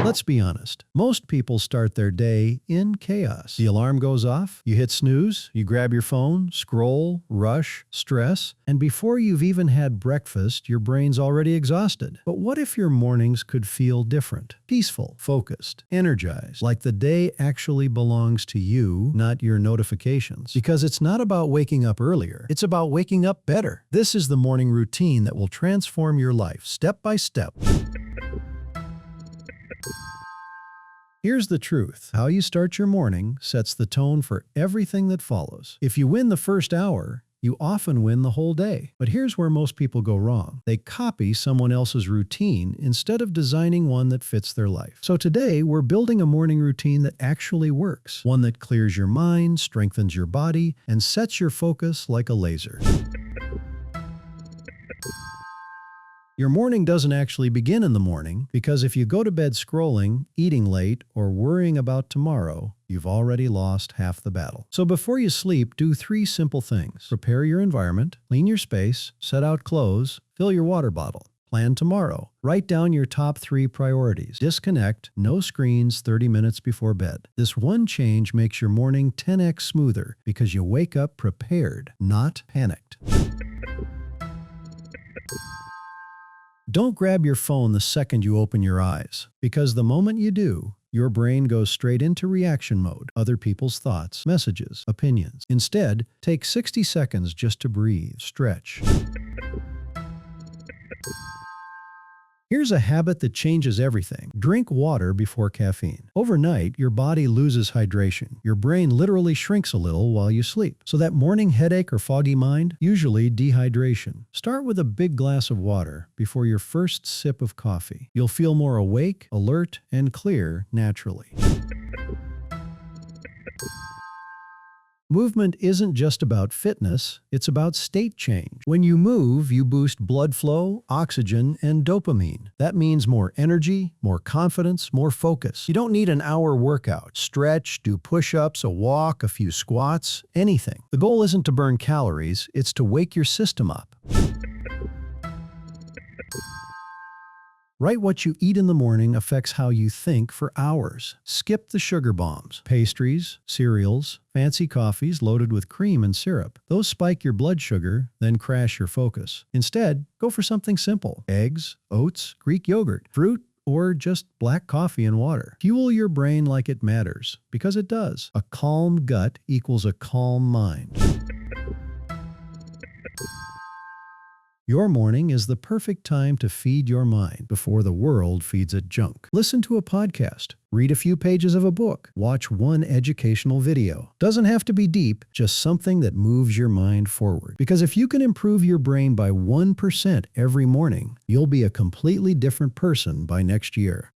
Let's be honest. Most people start their day in chaos. The alarm goes off, you hit snooze, you grab your phone, scroll, rush, stress, and before you've even had breakfast, your brain's already exhausted. But what if your mornings could feel different? Peaceful, focused, energized, like the day actually belongs to you, not your notifications. Because it's not about waking up earlier, it's about waking up better. This is the morning routine that will transform your life step by step. Here's the truth. How you start your morning sets the tone for everything that follows. If you win the first hour, you often win the whole day. But here's where most people go wrong. They copy someone else's routine instead of designing one that fits their life. So today, we're building a morning routine that actually works. One that clears your mind, strengthens your body, and sets your focus like a laser. Your morning doesn't actually begin in the morning because if you go to bed scrolling, eating late, or worrying about tomorrow, you've already lost half the battle. So before you sleep, do 3 simple things. Prepare your environment, clean your space, set out clothes, fill your water bottle. Plan tomorrow. Write down your top 3 priorities. Disconnect, no screens 30 minutes before bed. This one change makes your morning 10x smoother because you wake up prepared, not panicked. Don't grab your phone the second you open your eyes, because the moment you do, your brain goes straight into reaction mode, other people's thoughts, messages, opinions. Instead, take 60 seconds just to breathe, stretch. Here's a habit that changes everything. Drink water before caffeine. Overnight, your body loses hydration. Your brain literally shrinks a little while you sleep. So that morning headache or foggy mind, usually dehydration. Start with a big glass of water before your first sip of coffee. You'll feel more awake, alert, and clear naturally. Movement isn't just about fitness, it's about state change. When you move, you boost blood flow, oxygen, and dopamine. That means more energy, more confidence, more focus. You don't need an hour workout. Stretch, do push-ups, a walk, a few squats, anything. The goal isn't to burn calories, it's to wake your system up. Right, what you eat in the morning affects how you think for hours. Skip the sugar bombs, pastries, cereals, fancy coffees loaded with cream and syrup. Those spike your blood sugar, then crash your focus. Instead, go for something simple. Eggs, oats, Greek yogurt, fruit, or just black coffee and water. Fuel your brain like it matters, because it does. A calm gut equals a calm mind. Your morning is the perfect time to feed your mind before the world feeds it junk. Listen to a podcast, read a few pages of a book, watch one educational video. Doesn't have to be deep, just something that moves your mind forward. Because if you can improve your brain by 1% every morning, you'll be a completely different person by next year.